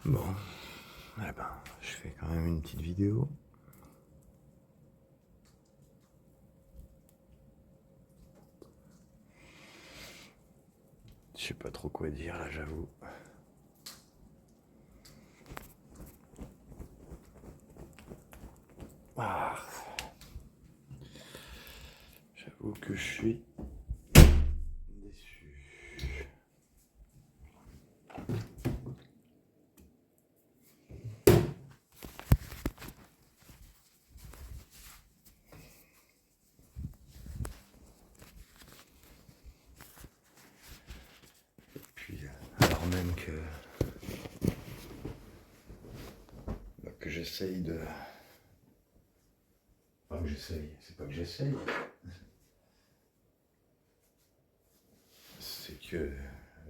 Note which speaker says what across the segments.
Speaker 1: Bon, eh ben, je fais quand même une petite vidéo. Je sais pas trop quoi dire là, j'avoue. Ah, j'avoue que je suis déçu. Puis, alors même que j'essaye de... Pas que j'essaye, c'est pas que j'essaye. C'est que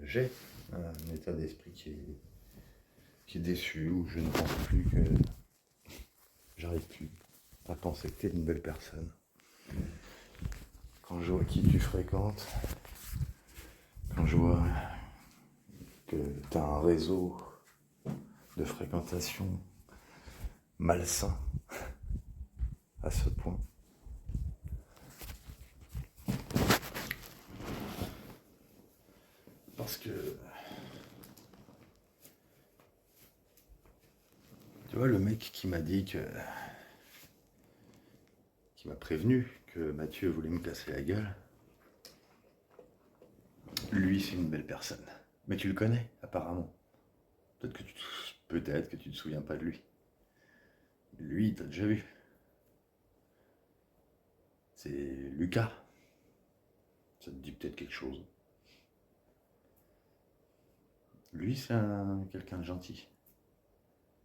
Speaker 1: j'ai un état d'esprit qui est déçu, où je ne pense plus que... J'arrive plus à penser que t'es une belle personne. Quand je vois qui tu fréquentes, quand je vois que t'as un réseau de fréquentation malsain à ce point. Parce que, tu vois, le mec qui m'a dit qui m'a prévenu que Mathieu voulait me casser la gueule, lui, c'est une belle personne. Mais tu le connais, apparemment. Peut-être que tu te souviens pas de lui. Lui, t'as déjà vu. C'est Lucas. Ça te dit peut-être quelque chose. Lui, c'est quelqu'un de gentil.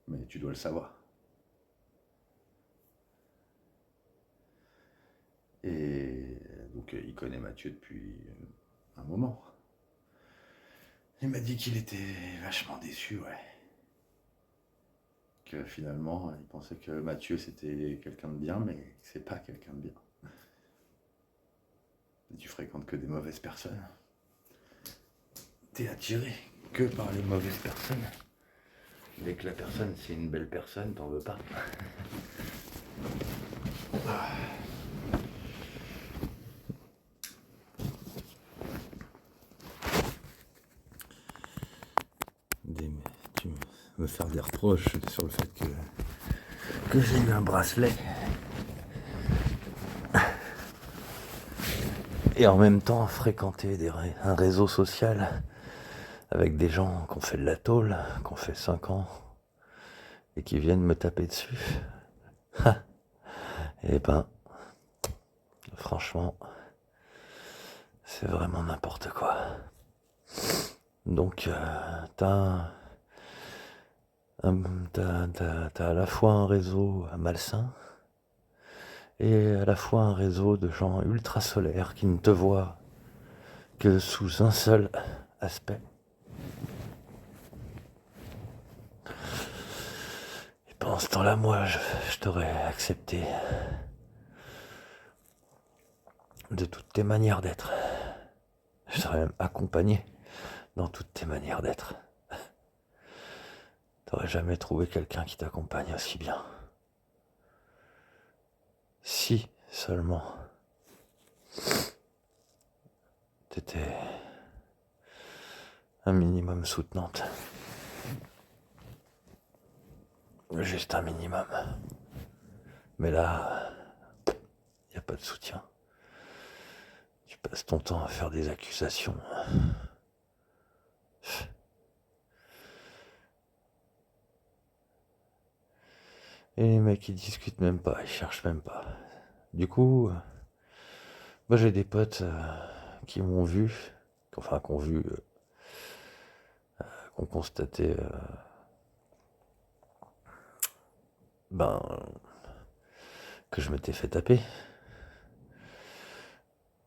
Speaker 1: Mais tu dois le savoir. Et donc, il connaît Mathieu depuis un moment. Il m'a dit qu'il était vachement déçu, ouais. Que finalement, il pensait que Mathieu c'était quelqu'un de bien, mais c'est pas quelqu'un de bien. Tu fréquentes que des mauvaises personnes. T'es attiré que par les mauvaises personnes. Dès que la personne c'est une belle personne, t'en veux pas. Tu me faire des reproches sur le fait que j'ai eu un bracelet. Et en même temps fréquenter un réseau social avec des gens qui ont fait de la tôle, qui ont fait 5 ans et qui viennent me taper dessus. Et ben, franchement, c'est vraiment n'importe quoi. Donc, t'as à la fois un réseau malsain et à la fois un réseau de gens ultra solaires qui ne te voient que sous un seul aspect. Et pendant ce temps-là, moi, je t'aurais accepté de toutes tes manières d'être. Je t'aurais même accompagné dans toutes tes manières d'être. T'aurais jamais trouvé quelqu'un qui t'accompagne aussi bien. Si seulement t'étais un minimum soutenante. Juste un minimum. Mais là, y a pas de soutien. Tu passes ton temps à faire des accusations. Et les mecs ils discutent même pas, ils cherchent même pas. Du coup, moi j'ai des potes qui m'ont vu, enfin qui ont vu, qui ont constaté ben, que je m'étais fait taper.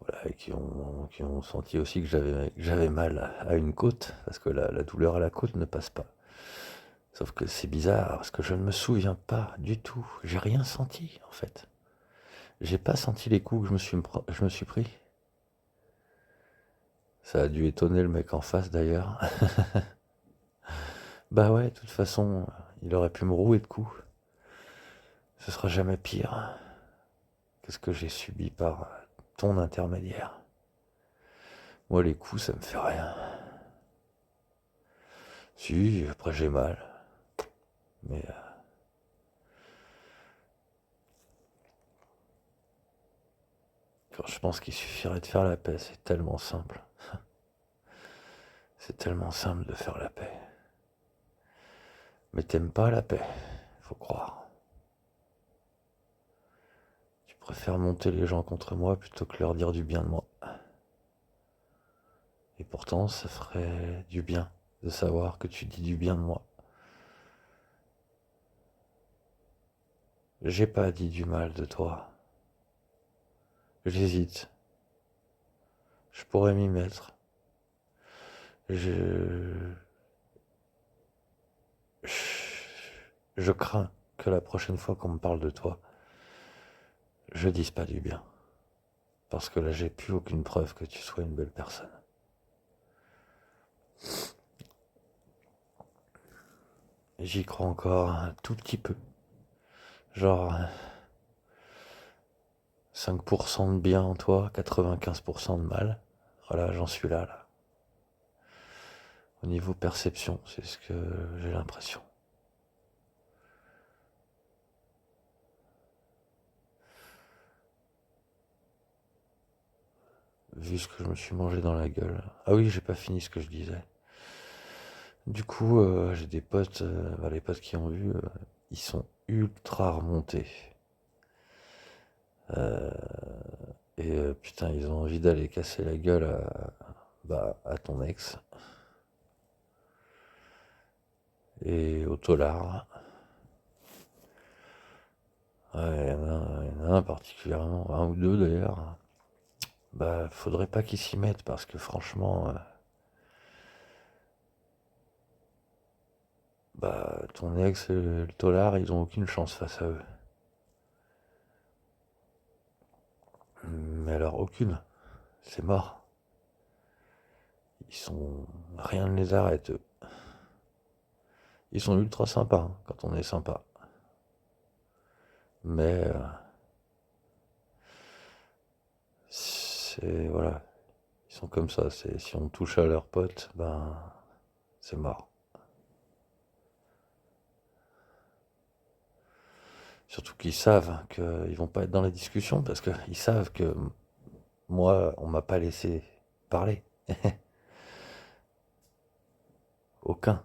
Speaker 1: Voilà, et qui ont senti aussi que j'avais mal à une côte, parce que la douleur à la côte ne passe pas. Sauf que c'est bizarre, parce que je ne me souviens pas du tout. J'ai rien senti, en fait. J'ai pas senti les coups que je me suis pris. Ça a dû étonner le mec en face, d'ailleurs. Bah ouais, de toute façon, il aurait pu me rouer de coups. Ce sera jamais pire que ce que j'ai subi par ton intermédiaire. Moi, les coups, ça me fait rien. Si, après j'ai mal. Mais quand je pense qu'il suffirait de faire la paix, c'est tellement simple. C'est tellement simple de faire la paix. Mais t'aimes pas la paix, faut croire. Tu préfères monter les gens contre moi plutôt que leur dire du bien de moi. Et pourtant, ça ferait du bien de savoir que tu dis du bien de moi. J'ai pas dit du mal de toi. J'hésite. Je pourrais m'y mettre. Je... Je crains que la prochaine fois qu'on me parle de toi, je dise pas du bien. Parce que là, j'ai plus aucune preuve que tu sois une belle personne. J'y crois encore un tout petit peu. Genre 5% de bien en toi, 95% de mal. Voilà, j'en suis là. Au niveau perception, c'est ce que j'ai l'impression. Vu ce que je me suis mangé dans la gueule. Ah oui, j'ai pas fini ce que je disais. Du coup, j'ai des potes, les potes qui ont vu, ils sont ultra remontés. Euh, et putain, ils ont envie d'aller casser la gueule à ton ex et au tolard. Ouais, il y en a un particulièrement, un ou deux d'ailleurs. Bah, faudrait pas qu'ils s'y mettent parce que franchement, ton ex et le tolard, ils ont aucune chance face à eux. Mais alors, aucune. C'est mort. Ils sont. Rien ne les arrête, eux. Ils sont ultra sympas hein, quand on est sympa. Mais c'est. Voilà. Ils sont comme ça. C'est, si on touche à leurs potes, ben. C'est mort. Surtout qu'ils savent qu'ils vont pas être dans la discussion parce qu'ils savent que moi, on m'a pas laissé parler. Aucun.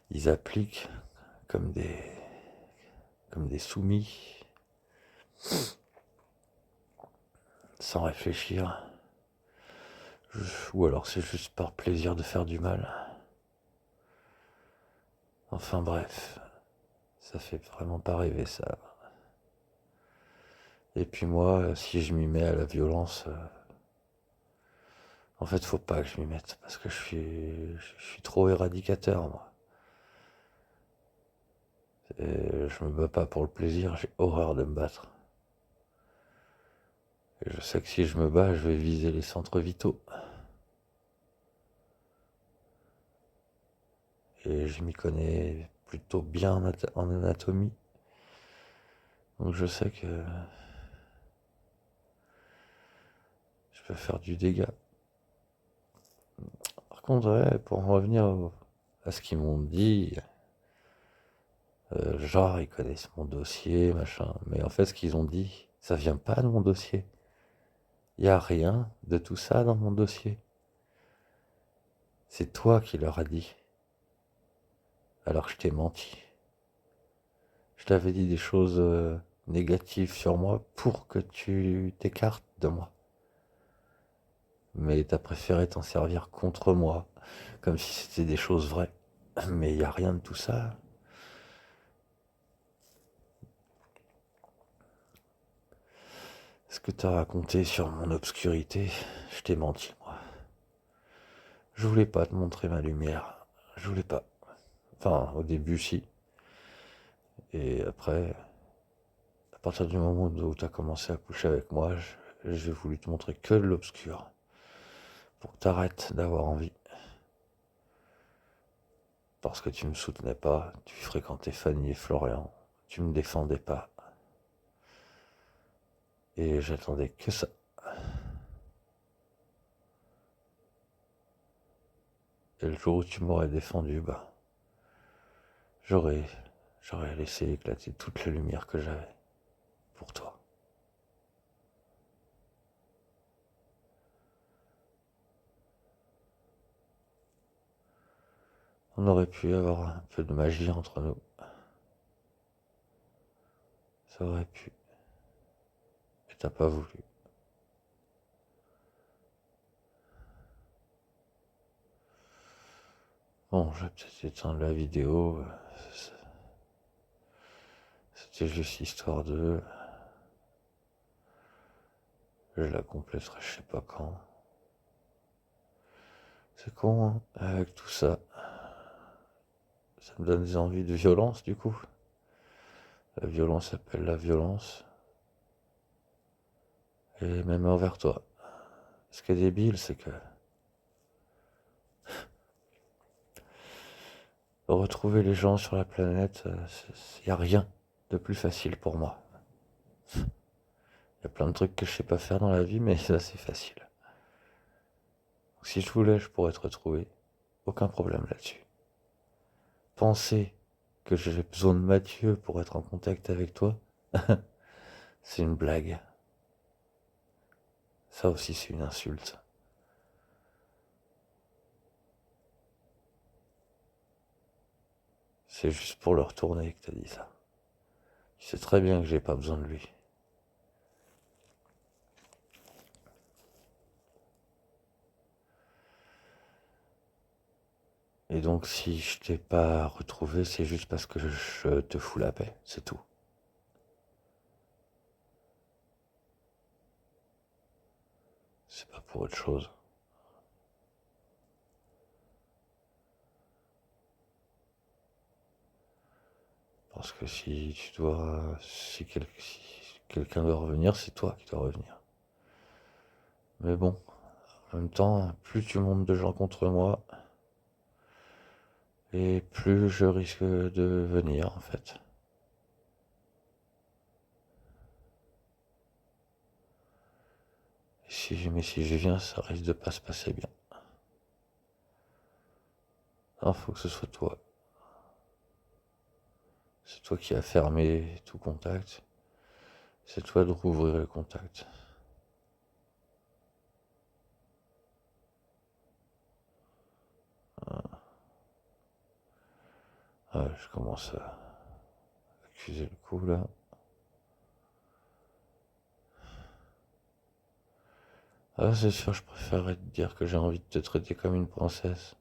Speaker 1: Ils appliquent comme des, comme des soumis, sans réfléchir. Ou alors c'est juste par plaisir de faire du mal. Enfin bref, ça fait vraiment pas rêver ça. Et puis moi, si je m'y mets à la violence, en fait faut pas que je m'y mette parce que je suis trop éradicateur moi. Et je me bats pas pour le plaisir, j'ai horreur de me battre. Et je sais que si je me bats, je vais viser les centres vitaux. Et je m'y connais plutôt bien en anatomie. Donc je sais que je peux faire du dégât. Par contre, ouais, pour en revenir à ce qu'ils m'ont dit, genre ils connaissent mon dossier, machin. Mais en fait, ce qu'ils ont dit, ça vient pas de mon dossier. Il n'y a rien de tout ça dans mon dossier. C'est toi qui leur as dit. Alors que je t'ai menti. Je t'avais dit des choses négatives sur moi pour que tu t'écartes de moi. Mais t'as préféré t'en servir contre moi, comme si c'était des choses vraies. Mais il n'y a rien de tout ça. Ce que t'as raconté sur mon obscurité, je t'ai menti, moi. Je voulais pas te montrer ma lumière. Je voulais pas. Enfin, au début, si. Et après, à partir du moment où t'as commencé à coucher avec moi, j'ai voulu te montrer que l'obscur. Pour que t'arrêtes d'avoir envie. parce que tu me soutenais pas, tu fréquentais Fanny et Florian, tu me défendais pas. Et j'attendais que ça. Et le jour où tu m'aurais défendu, bah, j'aurais, j'aurais laissé éclater toute la lumière que j'avais pour toi. On aurait pu avoir un peu de magie entre nous. Ça aurait pu. Et t'as pas voulu. Bon, je vais peut-être éteindre la vidéo. C'était juste histoire de... Je la compléterai je sais pas quand. C'est con, hein, avec tout ça. Ça me donne des envies de violence, du coup. La violence appelle la violence. Et même envers toi. Ce qui est débile, c'est que retrouver les gens sur la planète, il n'y a rien de plus facile pour moi. Il y a plein de trucs que je sais pas faire dans la vie, mais ça c'est facile. Donc, si je voulais, je pourrais te retrouver. Aucun problème là-dessus. Penser que j'ai besoin de Mathieu pour être en contact avec toi, c'est une blague. Ça aussi c'est une insulte. C'est juste pour le retourner que t'as dit ça. Tu sais très bien que j'ai pas besoin de lui. Et donc si je t'ai pas retrouvé, c'est juste parce que je te fous la paix, c'est tout. C'est pas pour autre chose. Parce que si quelqu'un doit revenir, c'est toi qui dois revenir. Mais bon, en même temps, plus tu montes de gens contre moi, et plus je risque de venir, en fait. Mais si je viens, ça risque de pas se passer bien. Il faut que ce soit toi. C'est toi qui as fermé tout contact. C'est toi de rouvrir le contact. Ah, je commence à accuser le coup là. Ah, c'est sûr, je préférerais te dire que j'ai envie de te traiter comme une princesse.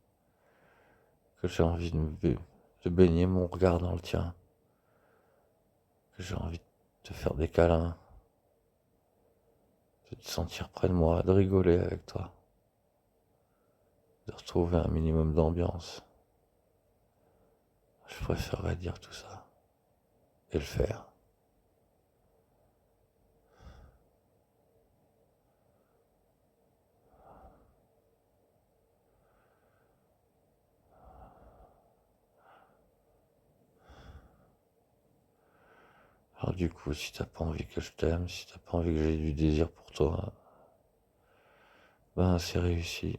Speaker 1: Que j'ai envie de baigner mon regard dans le tien. Que j'ai envie de te faire des câlins. De te sentir près de moi, de rigoler avec toi. De retrouver un minimum d'ambiance. Je préférerais dire tout ça. Et le faire. Alors du coup, si t'as pas envie que je t'aime, si t'as pas envie que j'ai du désir pour toi, ben c'est réussi.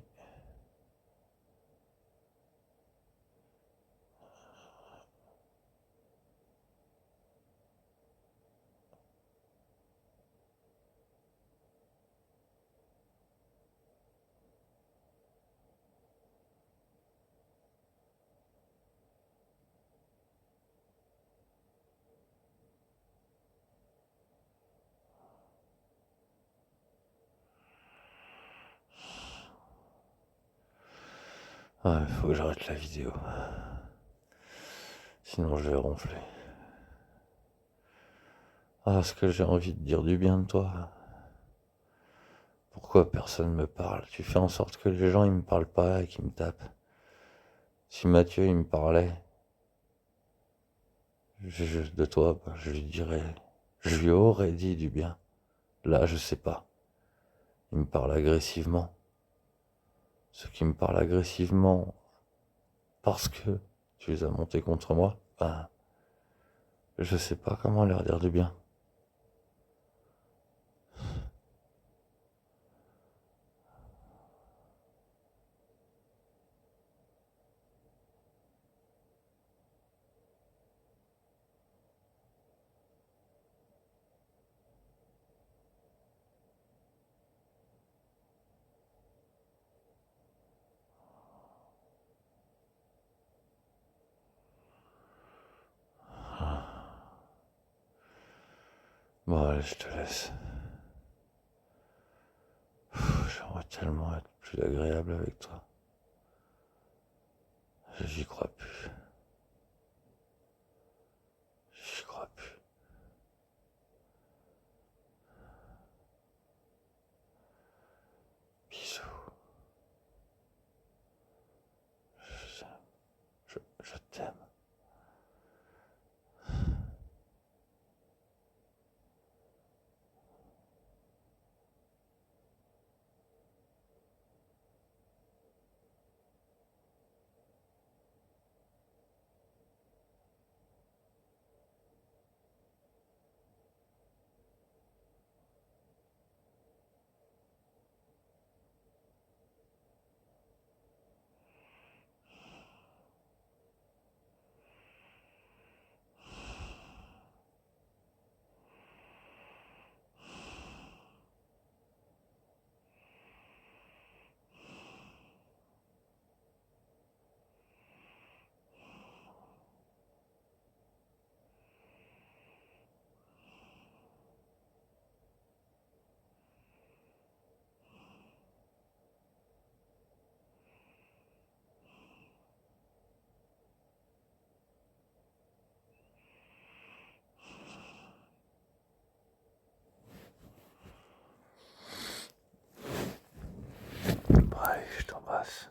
Speaker 1: Ouais, faut que j'arrête la vidéo. Sinon je vais ronfler. Ah, est-ce que j'ai envie de dire du bien de toi? Pourquoi personne me parle? Tu fais en sorte que les gens ils me parlent pas et qu'ils me tapent. Si Mathieu il me parlait de toi, bah, je lui dirais, je lui aurais dit du bien. Là, je sais pas. Il me parle agressivement. Ceux qui me parlent agressivement parce que Tu les as montés contre moi. Ben, je sais pas comment leur dire du bien. Bon, allez, je te laisse. J'aimerais tellement être plus agréable avec toi. J'y crois plus. J'y crois plus. Bisous. Je, je t'aime. Bref, je t'embrasse.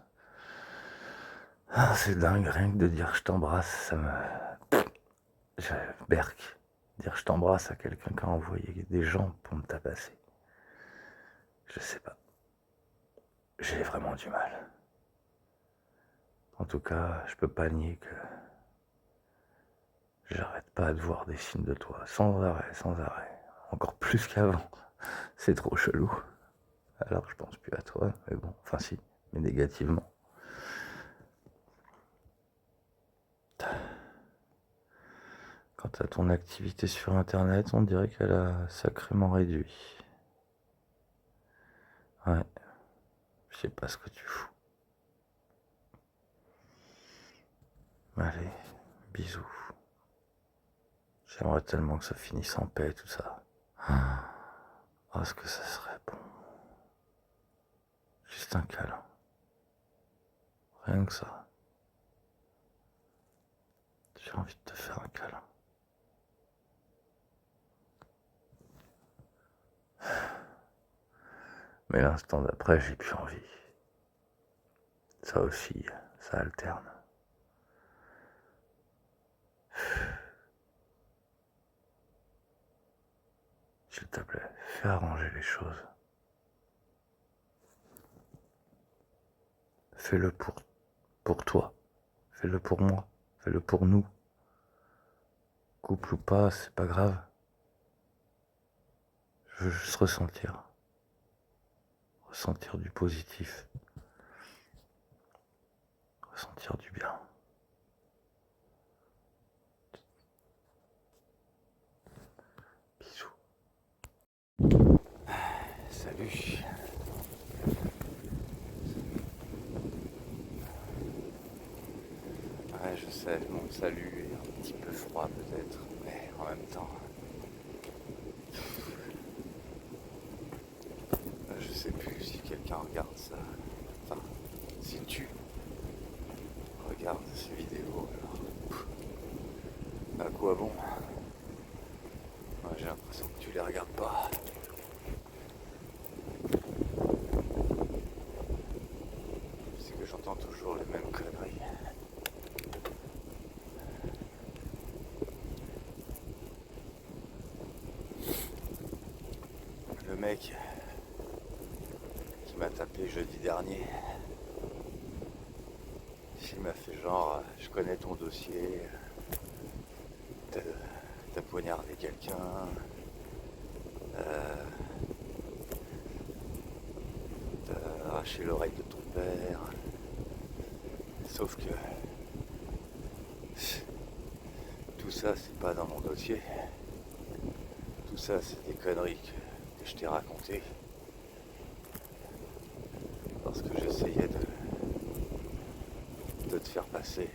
Speaker 1: Ah, c'est dingue, rien que de dire je t'embrasse, ça me... Je berque. Dire je t'embrasse à quelqu'un qui a envoyé des gens pour me tabasser. Je sais pas. J'ai vraiment du mal. En tout cas, je peux pas nier que j'arrête pas de voir des signes de toi, sans arrêt, sans arrêt. Encore plus qu'avant. C'est trop chelou. Alors je pense plus à toi, mais bon, enfin si, mais négativement. Quant à ton activité sur internet, on dirait qu'elle a sacrément réduit. Ouais, je sais pas ce que tu fous. Allez, bisous. J'aimerais tellement que ça finisse en paix, tout ça. Oh, est-ce que ça serait bon? Juste un câlin. Rien que ça. J'ai envie de te faire un câlin. Mais l'instant d'après, j'ai plus envie. Ça aussi, ça alterne. S'il te plaît, fais arranger les choses. Fais-le pour toi. Fais-le pour moi. Fais-le pour nous. Couple ou pas, c'est pas grave. Je veux juste ressentir. Ressentir du positif. Ressentir du bien. Bisous. Salut. Ouais, je sais, mon salut est un petit peu froid peut-être, mais en même temps, je sais plus si quelqu'un regarde ça. Enfin, si tu regardes ces vidéos, alors, à quoi bon? Moi, j'ai l'impression que tu les regardes pas. C'est que j'entends toujours les mêmes conneries. Le mec qui m'a tapé jeudi dernier, j'ai m'a fait genre, je connais ton dossier, t'as poignardé quelqu'un, euh, t'as arraché l'oreille de ton père. Sauf que tout ça, c'est pas dans mon dossier. Tout ça, c'est des conneries que je t'ai racontées. Parce que j'essayais de te faire passer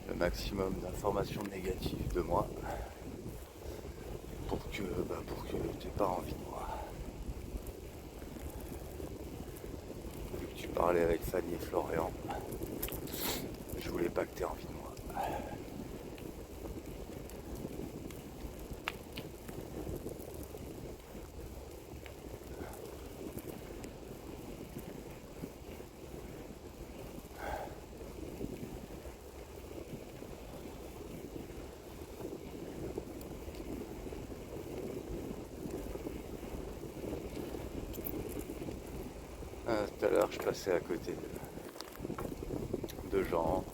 Speaker 1: le maximum d'informations négatives de moi pour que t'aies pas envie de moi. Vu que tu parlais avec Fanny et Florian, je voulais pas que t'aies envie de moi. Tout à l'heure, je passais à côté de gens.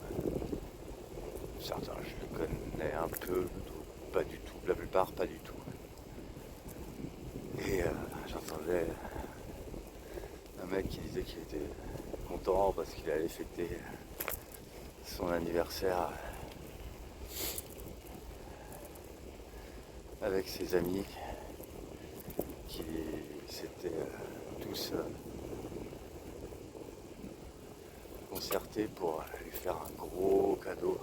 Speaker 1: Certains, je les connais un peu, d'autres pas du tout. La plupart, pas du tout. Et j'entendais un mec qui disait qu'il était content parce qu'il allait fêter son anniversaire avec ses amis qui s'étaient tous concertés pour lui faire un gros cadeau.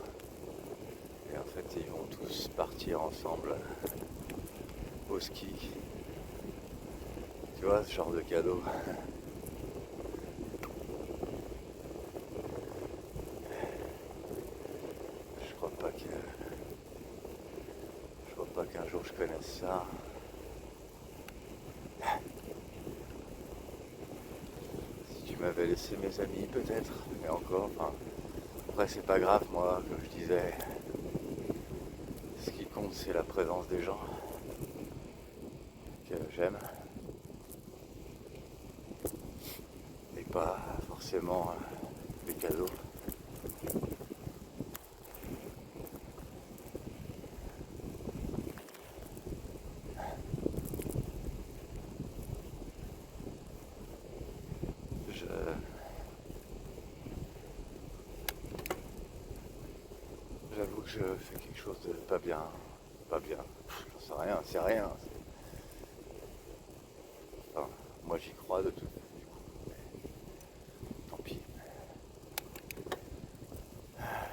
Speaker 1: Et en fait, ils vont tous partir ensemble au ski. Tu vois, ce genre de cadeau. Je crois pas qu'un jour je connaisse ça. Si tu m'avais laissé mes amis, peut-être, mais encore, enfin, après c'est pas grave, moi, comme je disais, ce qui compte c'est la présence des gens que j'aime, et pas forcément les cadeaux. J'avoue que je fais quelque chose de pas bien. Pas bien. J'en sais rien, c'est rien. Enfin, moi j'y crois de tout. Du coup, mais tant pis.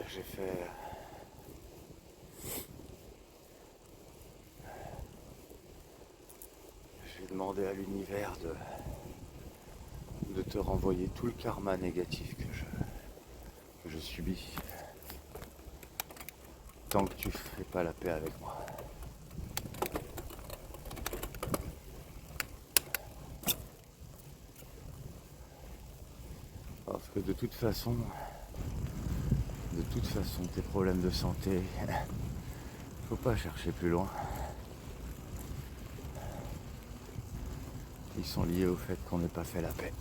Speaker 1: J'ai fait. J'ai demandé à l'univers de te renvoyer tout le karma négatif que je subis. Tant que tu fais pas la paix avec moi. Parce que de toute façon, tes problèmes de santé, faut pas chercher plus loin. Ils sont liés au fait qu'on n'ait pas fait la paix.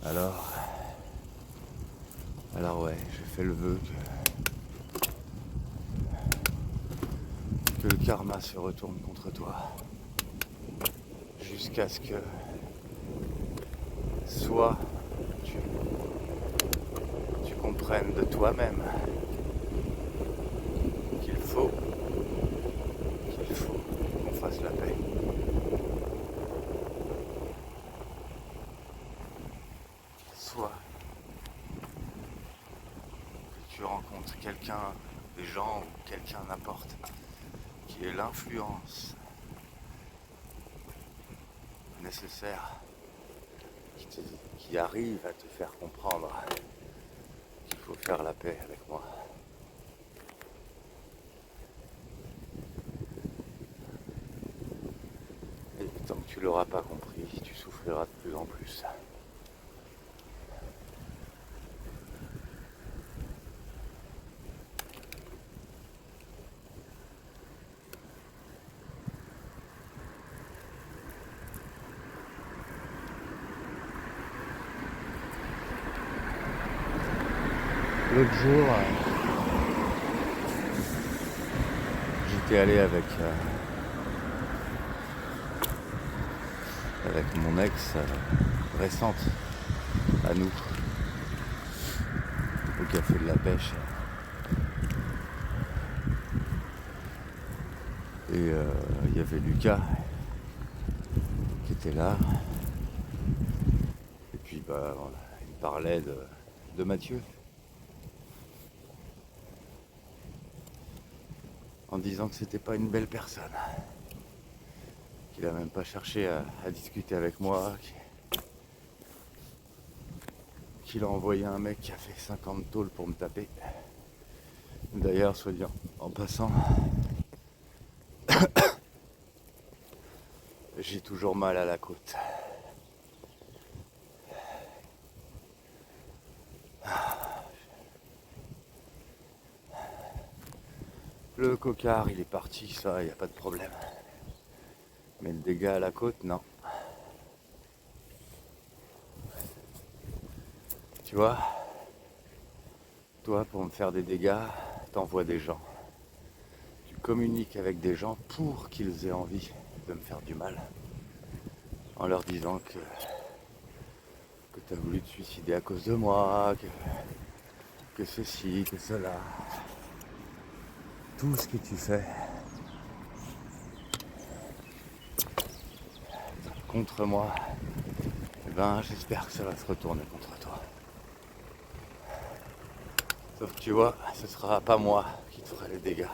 Speaker 1: Alors ouais, j'ai fait le vœu que le karma se retourne contre toi. Jusqu'à ce que soit tu comprennes de toi-même qu'il faut qu'on fasse la paix. Soit que tu rencontres quelqu'un, des gens ou quelqu'un n'importe, qui ait l'influence nécessaire, qui arrive à te faire comprendre qu'il faut faire la paix avec moi. Et tant que tu l'auras pas compris, tu souffriras de plus en plus.
Speaker 2: L'autre jour, j'étais allé avec mon ex récente à nous au café de la pêche. Et il y avait Lucas qui était là. Et puis il parlait de Mathieu. En disant que c'était pas une belle personne. Qu'il a même pas cherché à discuter avec moi. Qu'il a envoyé un mec qui a fait 50 tôles pour me taper. D'ailleurs, soit dit en passant, j'ai toujours mal à la côte. Le cocard, il est parti, ça, y a pas de problème. Mais le dégât à la côte, non. Tu vois, toi, pour me faire des dégâts, t'envoies des gens. Tu communiques avec des gens pour qu'ils aient envie de me faire du mal. En leur disant que t'as voulu te suicider à cause de moi, que ceci, que cela. Tout ce que tu fais contre moi, eh ben j'espère que ça va se retourner contre toi. Sauf que tu vois, ce sera pas moi qui te ferai les dégâts.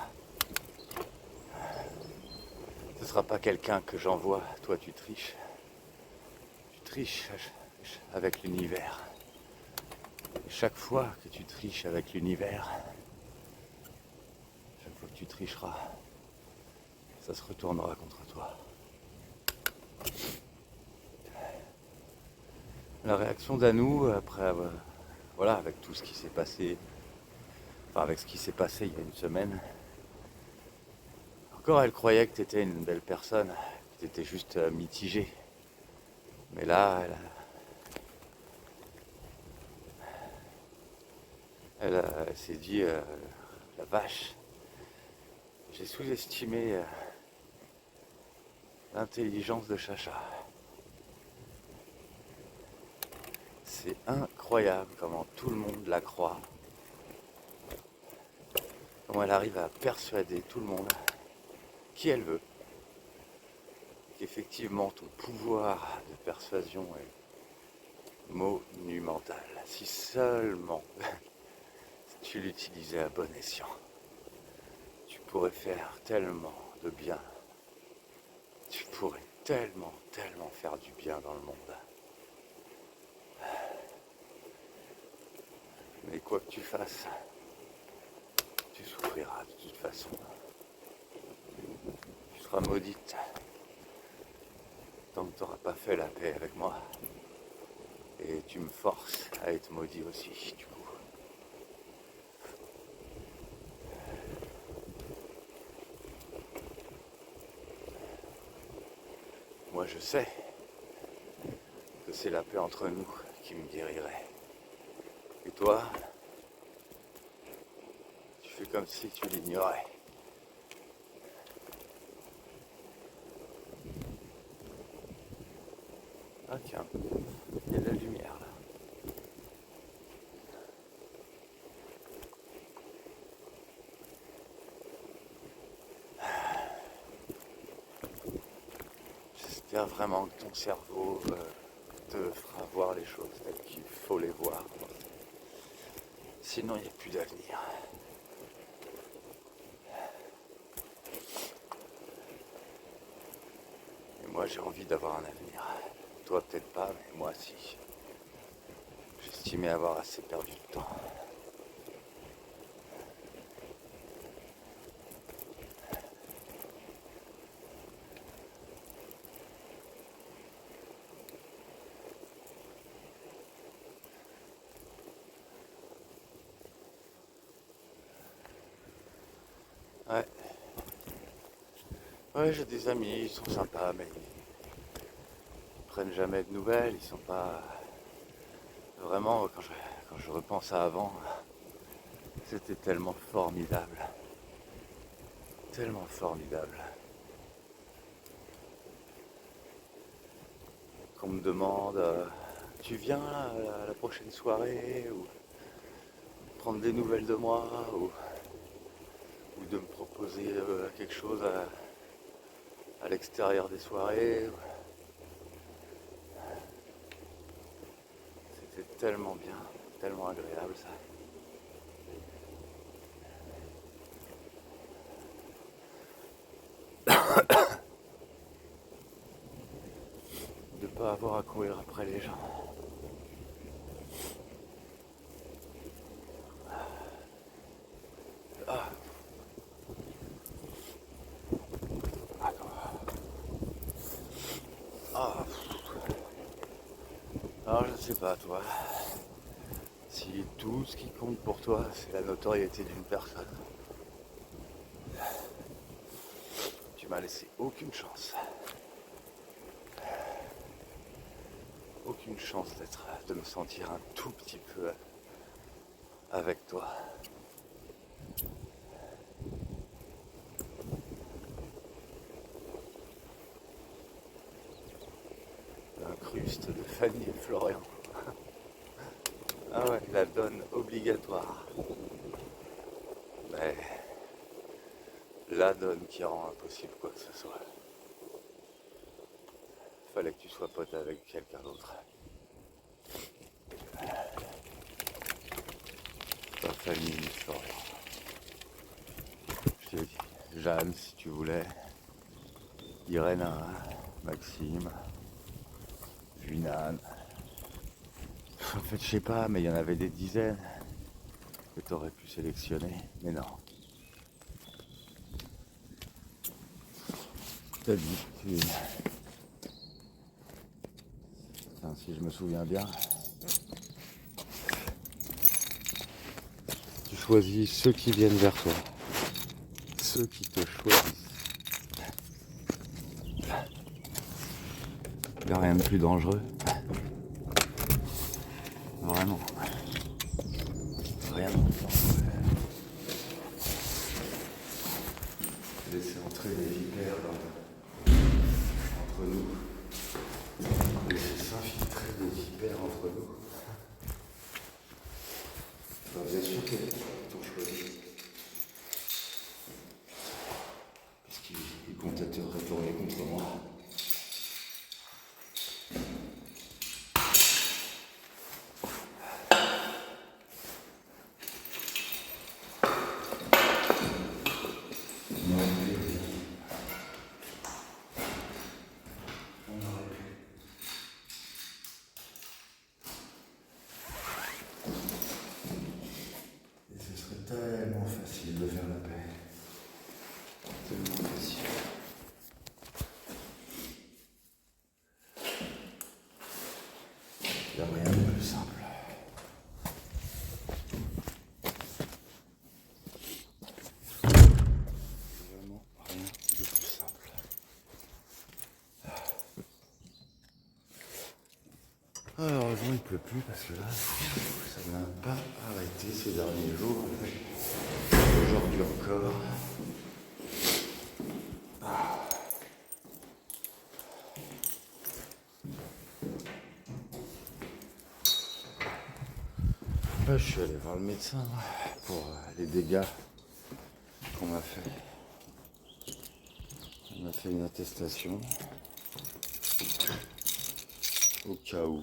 Speaker 2: Ce sera pas quelqu'un que j'envoie, toi tu triches. Tu triches avec l'univers. Et chaque fois que tu triches avec l'univers, chaque fois que tu tricheras, ça se retournera contre toi. La réaction d'Anou, après, voilà, avec tout ce qui s'est passé, enfin avec ce qui s'est passé il y a une semaine, encore elle croyait que tu étais une belle personne, que tu étais juste mitigé. Mais là, elle s'est dit, la vache, j'ai sous-estimé l'intelligence de Chacha. C'est incroyable comment tout le monde la croit. Comment elle arrive à persuader tout le monde, qui elle veut, qu'effectivement ton pouvoir de persuasion est monumental. Si seulement tu l'utilisais à bon escient, tu pourrais faire tellement de bien. Tu pourrais tellement faire du bien dans le monde. Mais quoi que tu fasses, tu souffriras de toute façon. Tu seras maudite tant que tu n'auras pas fait la paix avec moi. Et tu me forces à être maudit aussi, du coup. Moi je sais que c'est la paix entre nous qui me guérirait. Et toi, tu fais comme si tu l'ignorais. Ah tiens, il y a de la lumière là. J'espère vraiment que ton cerveau te fera voir les choses telles qu'il faut les voir. Sinon, il n'y a plus d'avenir. Et moi, j'ai envie d'avoir un avenir. Toi, peut-être pas, mais moi, si. J'estimais avoir assez perdu de temps. Ouais. Ouais, j'ai des amis, ils sont sympas, mais ils prennent jamais de nouvelles, ils sont pas... Vraiment, quand je repense à avant, C'était tellement formidable. Tellement formidable. Qu'on me demande tu viens à la prochaine soirée ou prendre des nouvelles de moi ou de me proposer quelque chose à l'extérieur des soirées. C'était tellement bien, tellement agréable ça. De pas avoir à courir après les gens. Ah, ah. Alors je ne sais pas toi, si tout ce qui compte pour toi c'est la notoriété d'une personne, tu m'as laissé aucune chance. Aucune chance de me sentir un tout petit peu avec toi. L'incruste de Fanny et Florian. Ah ouais, la donne obligatoire. Mais la donne qui rend impossible quoi que ce soit. Fallait que tu sois pote avec quelqu'un d'autre. Pas Fanny ni Florian. Je t'ai dit, Jeanne si tu voulais, Irène, Maxime, Juinan. En fait, je sais pas, mais il y en avait des dizaines que t'aurais pu sélectionner, mais non. T'as dit, enfin, si je me souviens bien, tu choisis ceux qui viennent vers toi, ceux qui te choisissent. Il n'y a rien de plus dangereux. Vraiment. Rien de plus dangereux. Laisser entrer les vipères entre nous. Laisser s'infiltrer des vipères entre nous. Ben, bien sûr que t'ont choisi. Puisqu'ils comptaient te retourner contre moi. Tellement facile de faire la paix. Tellement facile. Il n'y a rien de plus simple. Vraiment rien de plus simple. Alors, heureusement il ne pleut plus parce que là, ça n'a pas arrêté ces derniers jours. Aujourd'hui encore. Là, je suis allé voir le médecin pour les dégâts qu'on m'a fait. On m'a fait une attestation au cas où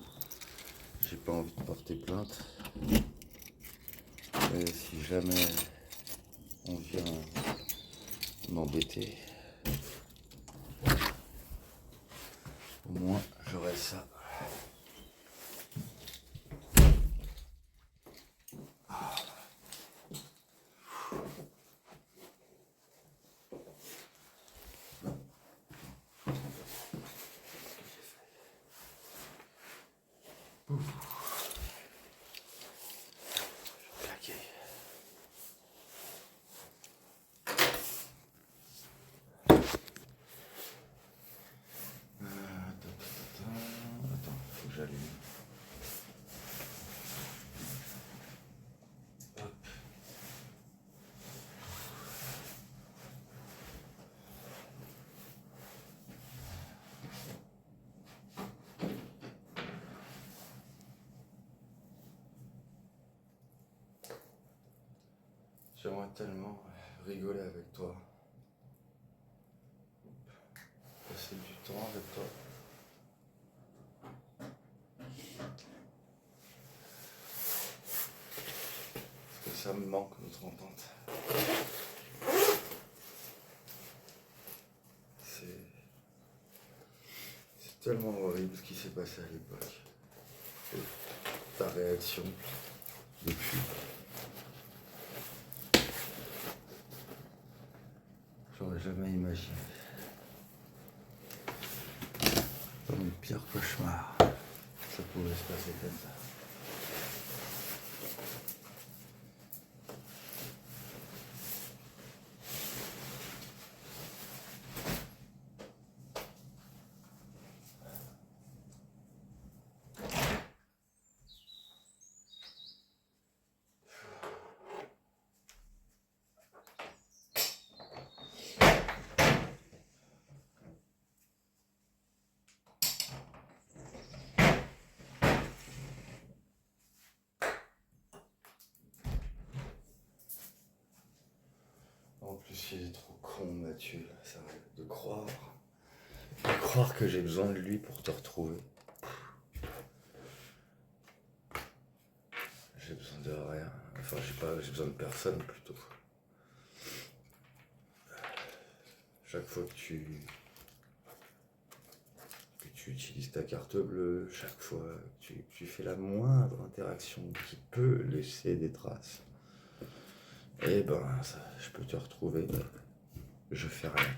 Speaker 2: j'ai pas envie de porter plainte. Et si jamais on vient m'embêter, au moins j'aurai ça. J'aimerais tellement rigoler avec toi, passer du temps avec toi. Parce que ça me manque notre entente. C'est tellement horrible ce qui s'est passé à l'époque. Et ta réaction depuis. J'aurais jamais imaginé. Dans mes pires cauchemars, ça pouvait se passer comme ça. En plus, il est trop con, Mathieu. Ça arrête de croire. De croire que j'ai besoin de lui pour te retrouver. J'ai besoin de rien. Enfin, j'ai besoin de personne plutôt. Chaque fois que tu utilises ta carte bleue, chaque fois que tu fais la moindre interaction qui peut laisser des traces, eh ben, je peux te retrouver. Je fais rien.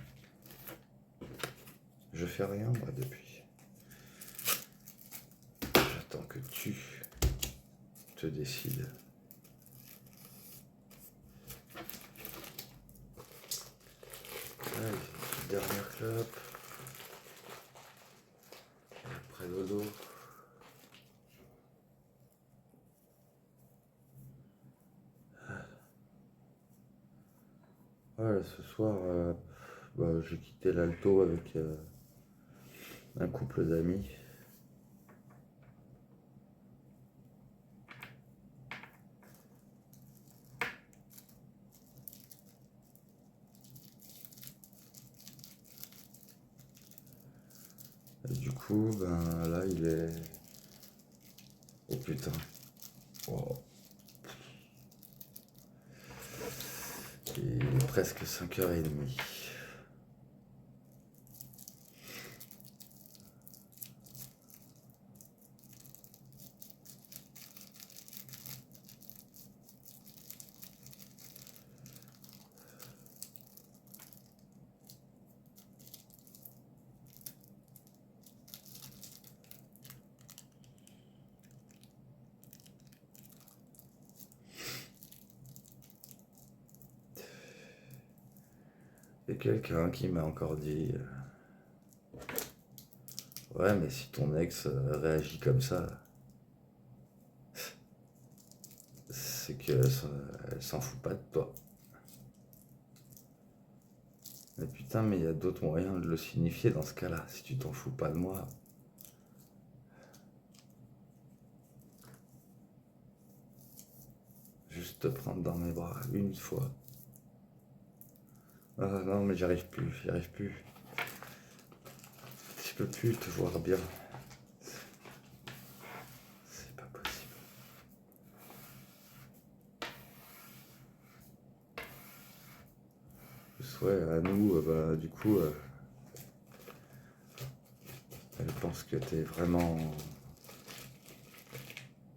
Speaker 2: Je fais rien, moi, depuis. J'attends que tu te décides. Allez, dernière clope. Et après dodo. Voilà, ce soir, j'ai quitté l'Alto avec un couple d'amis. Et du coup, là, il est... Oh putain. Oh. Il est presque 5h30. Il y a quelqu'un qui m'a encore dit ouais, mais si ton ex réagit comme ça, c'est qu'elle s'en fout pas de toi. Mais putain, mais il y a d'autres moyens de le signifier dans ce cas-là, si tu t'en fous pas de moi. Juste te prendre dans mes bras une fois. Ah non, mais j'y arrive plus. Je peux plus te voir bien. C'est pas possible. Ouais, à nous, du coup, elle pense que t'es vraiment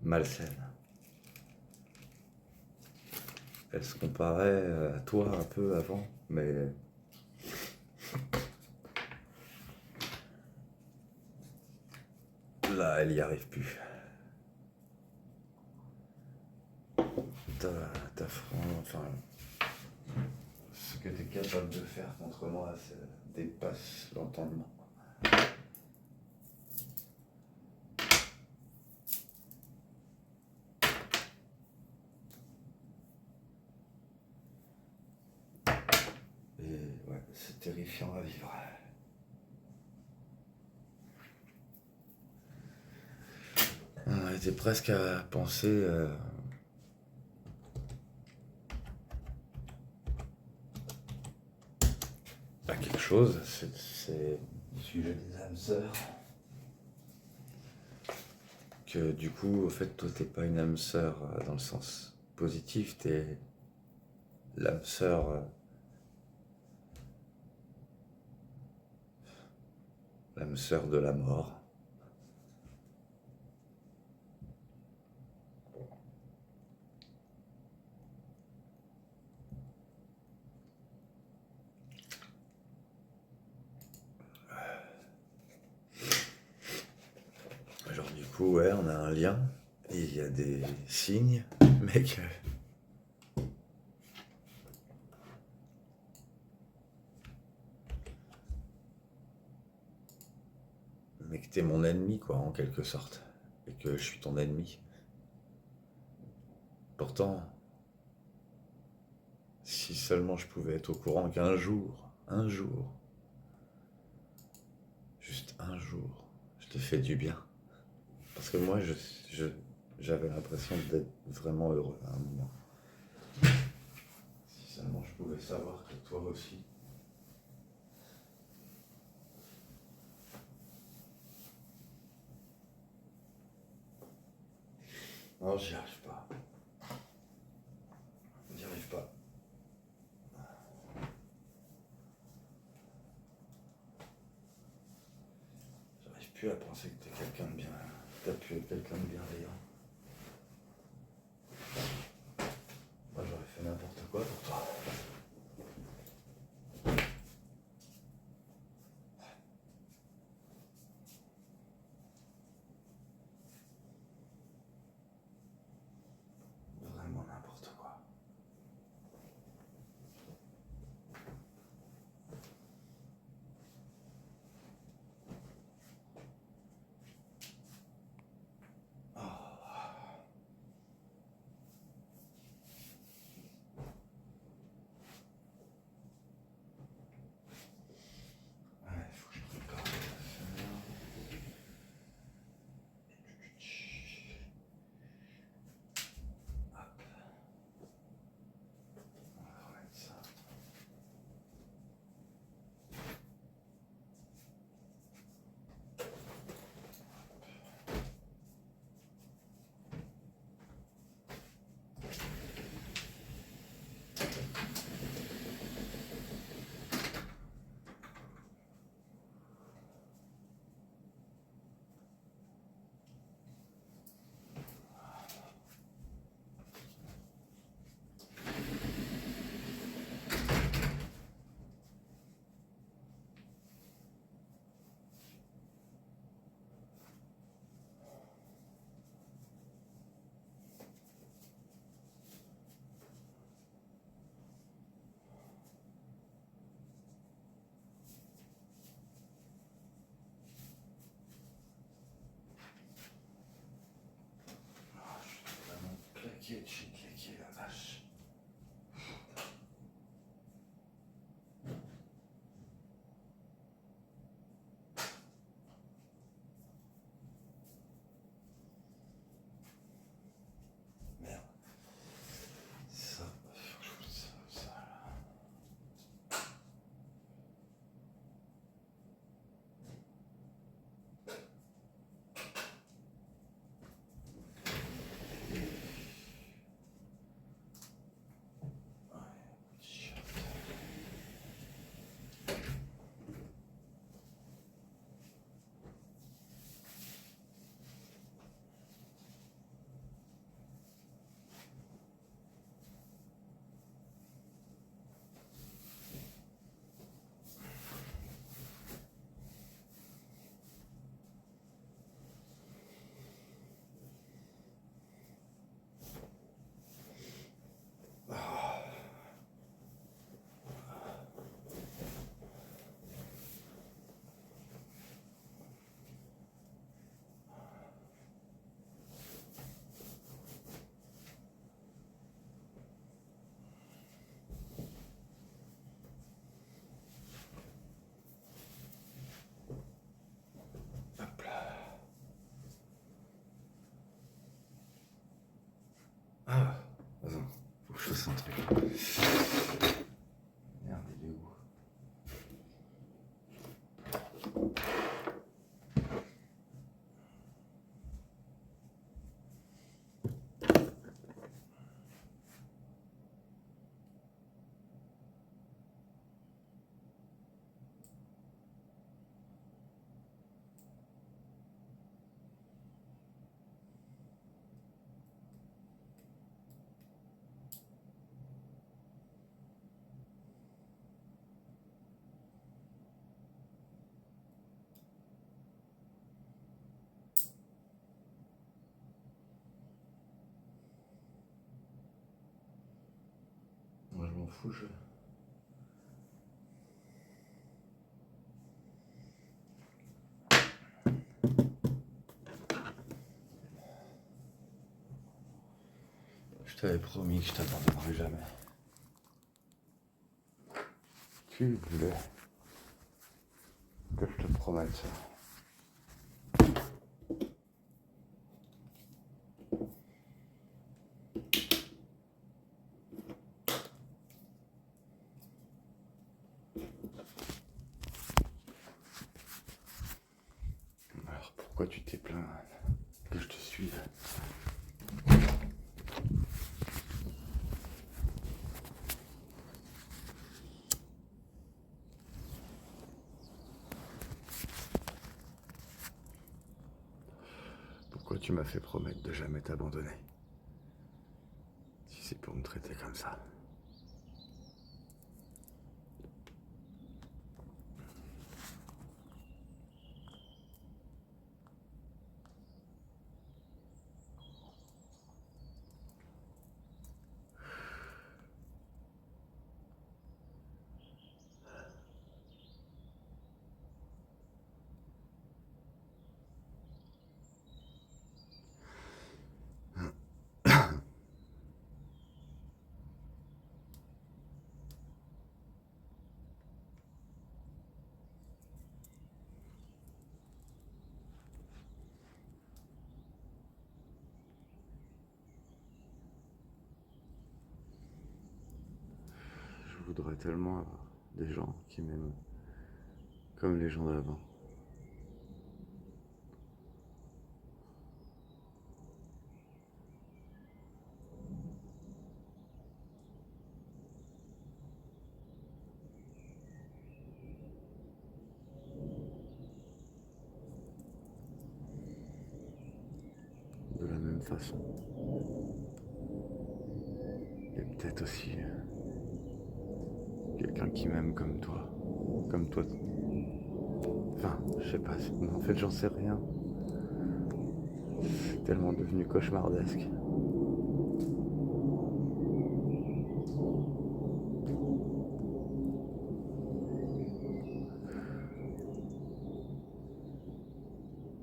Speaker 2: malsaine. Elle se comparait à toi un peu avant, mais là, elle y arrive plus. Enfin, ce que tu es capable de faire contre moi, ça dépasse l'entendement. Et ouais, c'est terrifiant à vivre. On était presque à penser
Speaker 1: à quelque chose, c'est le sujet des âmes sœurs. Que du coup, au fait, toi, t'es pas une âme sœur dans le sens positif, t'es l'âme sœur, l'âme sœur de la mort. Genre, du coup, ouais, on a un lien, et il y a des signes, mec. Mais que t'es mon ennemi, quoi, en quelque sorte. Et que je suis ton ennemi. Pourtant, si seulement je pouvais être au courant un jour, juste un jour, je te fais du bien. Parce que moi, j'avais l'impression d'être vraiment heureux à un moment. Si seulement je pouvais savoir que toi aussi. Non, j'y arrive pas. J'y arrive pas. J'arrive plus à penser que t'es quelqu'un de bien. T'as pu être quelqu'un de bienveillant. Moi, j'aurais fait n'importe quoi pour toi. Vraiment n'importe quoi. Ouais, faut que je prépare les affaires. Hop, on va remettre ça. Vraiment claqué de chez claqué, la vache. Merde. Ça, faut que je foute ça, là. Ouais, t-shirt. Hop là. Ah, attends, faut que je fasse un truc. Merde, il est où? fous le jeu. Je t'avais promis que je t'abandonnerai jamais.
Speaker 2: Tu voulais que je te promette ça. Alors pourquoi tu t'es plaint que je te suive? Pourquoi tu m'as fait promettre de jamais t'abandonner? Si c'est pour me traiter comme ça. Je voudrais tellement avoir des gens qui m'aiment comme les gens d'avant. De la même façon. Et peut-être aussi quelqu'un qui m'aime comme toi. Comme toi. Enfin, je sais pas. En fait, j'en sais rien. C'est tellement devenu cauchemardesque.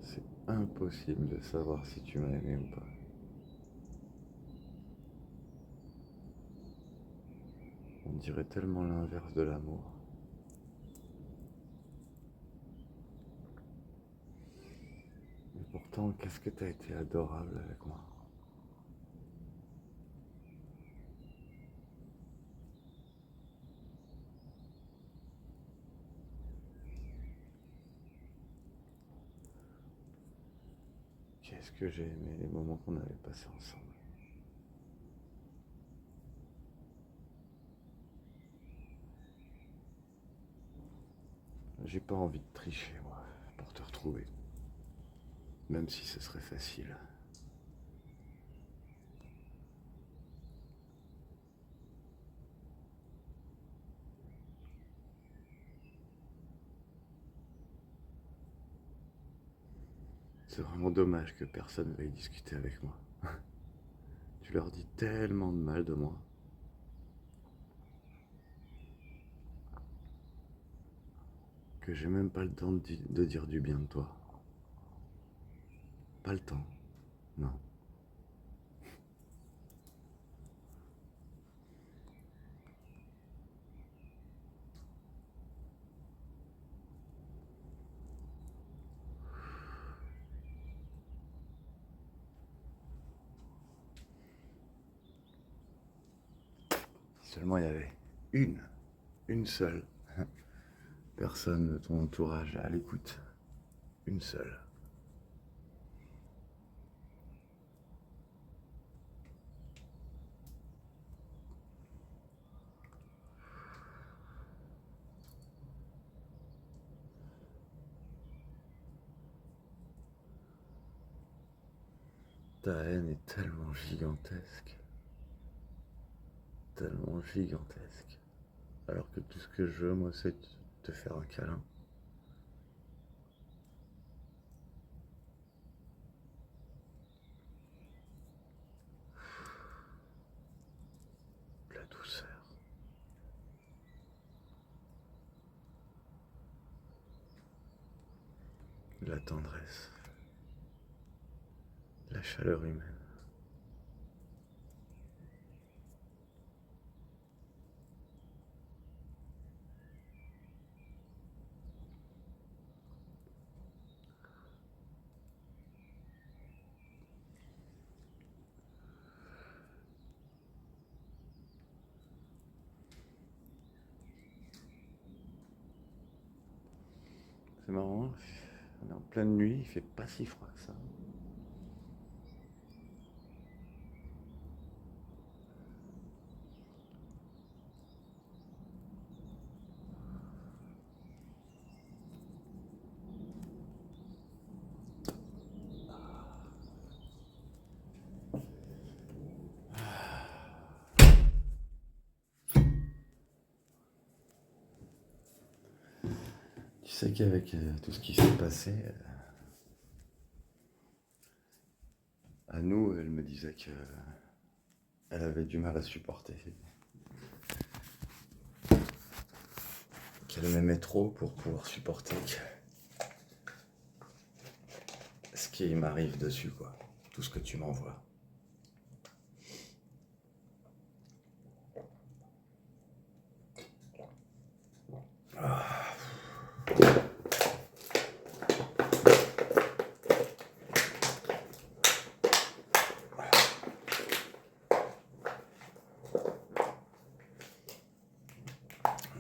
Speaker 2: C'est impossible de savoir si tu m'as aimé ou pas. On dirait tellement l'inverse de l'amour. Et pourtant, qu'est-ce que t'as été adorable avec moi. Qu'est-ce que j'ai aimé les moments qu'on avait passés ensemble. J'ai pas envie de tricher, moi, pour te retrouver. Même si ce serait facile. C'est vraiment dommage que personne veuille discuter avec moi. Tu leur dis tellement de mal de moi. Que j'ai même pas le temps de dire du bien de toi. Pas le temps. Non. Si seulement il y avait une seule personne de ton entourage à l'écoute. Une seule. Ta haine est tellement gigantesque. Tellement gigantesque. Alors que tout ce que je veux, moi, c'est te faire un câlin. De la douceur. de la tendresse, de la chaleur humaine. C'est marrant, on est en pleine nuit, il fait pas si froid que ça. Tu sais qu'avec tout ce qui s'est passé, à nous, elle me disait que elle avait du mal à supporter. Qu'elle m'aimait trop pour pouvoir supporter ce qui m'arrive dessus, quoi. Tout ce que tu m'envoies.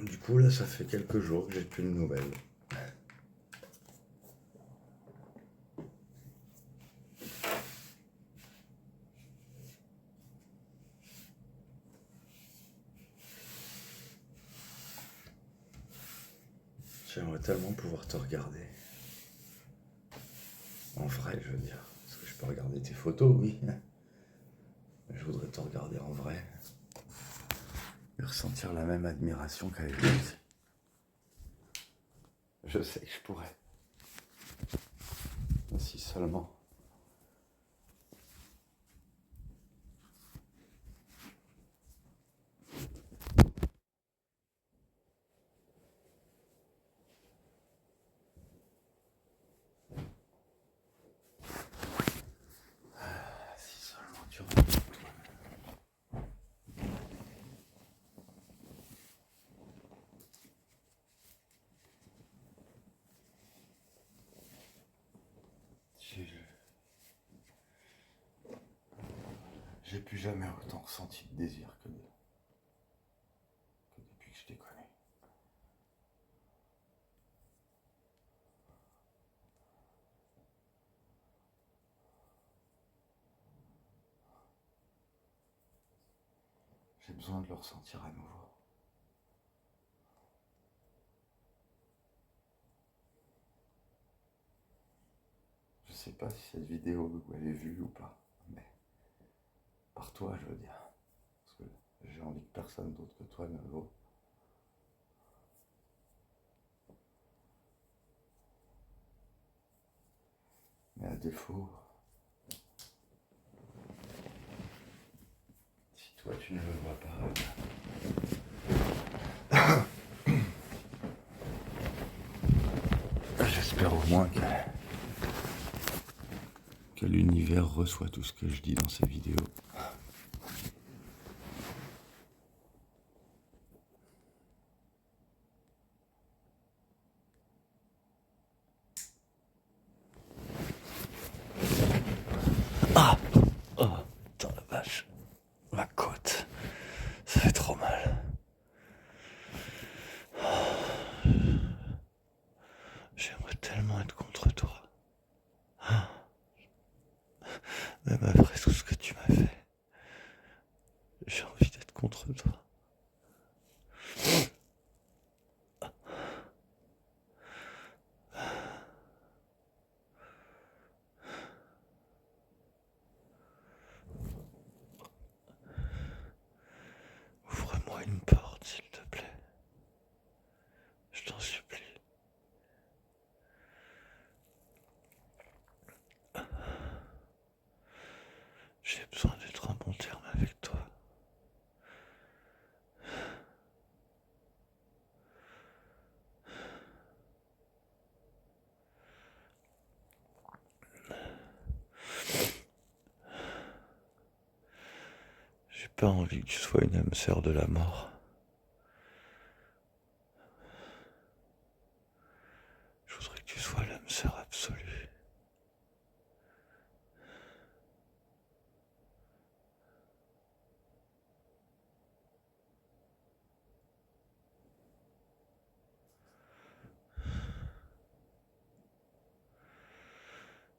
Speaker 2: Du coup, là, ça fait quelques jours que j'ai plus de nouvelles. J'aimerais tellement pouvoir te regarder. En vrai, je veux dire. Parce que je peux regarder tes photos, oui. Mais je voudrais te regarder en vrai. Et ressentir la même admiration qu'avec lui. Je sais que je pourrais. Mais si seulement. Si seulement tu rentres. J'ai plus jamais autant ressenti de désir que depuis que je t'ai connu. J'ai besoin de le ressentir à nouveau. Je sais pas si cette vidéo elle est vue ou pas, mais par toi, je veux dire. Parce que j'ai envie que personne d'autre que toi ne le voit. Mais à défaut, si toi tu ne le vois pas, j'espère au moins que l'univers reçoit tout ce que je dis dans ces vidéos. Ah oh, putain la vache. Ma côte. Ça fait trop mal. J'aimerais tellement être contre toi. Même après tout ce que tu m'as fait. J'ai envie d'être contre toi. Ouvre-moi une porte, s'il te plaît. Je t'en supplie. J'ai besoin d'être en bon terme avec toi.
Speaker 1: pas envie que tu sois une âme sœur de la mort. Je voudrais que tu sois l'âme sœur absolue.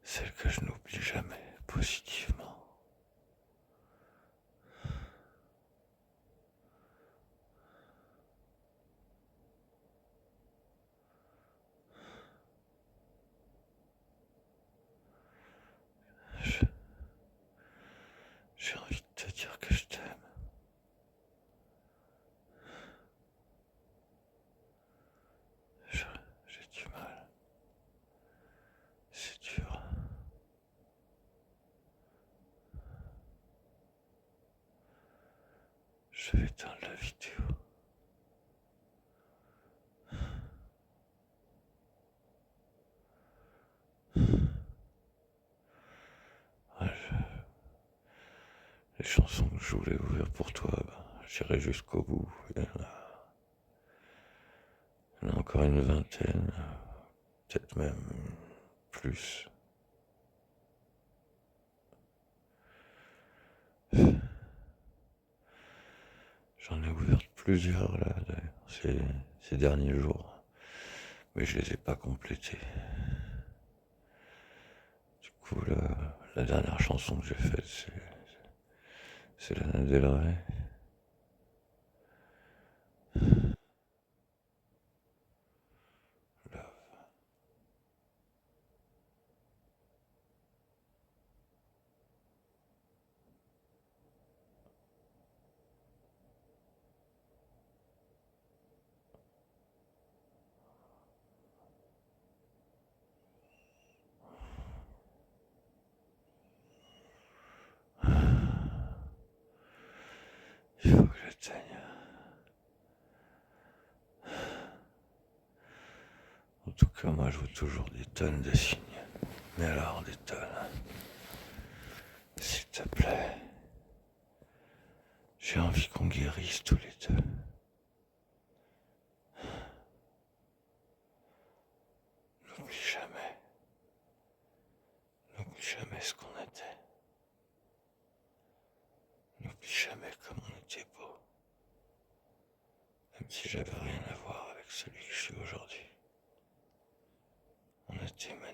Speaker 1: Celle que je n'oublie jamais, positivement. Je- J'ai envie de te dire que je t'aime. Je- J'ai du mal. C'est dur. Je vais éteindre la vidéo. Ouais, les chansons que je voulais ouvrir pour toi, j'irai jusqu'au bout. Il y en a encore une vingtaine, peut-être même plus. J'en ai ouvert plusieurs là, ces derniers jours, mais je les ai pas complétés. Du coup, la dernière chanson que j'ai faite, c'est Lana Del Rey. Il faut que j'éteigne. En tout cas, moi, je veux toujours des tonnes de signes. Mais alors, des tonnes. S'il te plaît. J'ai envie qu'on guérisse tous les deux. N'oublie jamais. N'oublie jamais ce qu'on était. N'oublie jamais comme on était beau. Même si j'avais rien à voir avec celui que je suis aujourd'hui. On était magnifiques.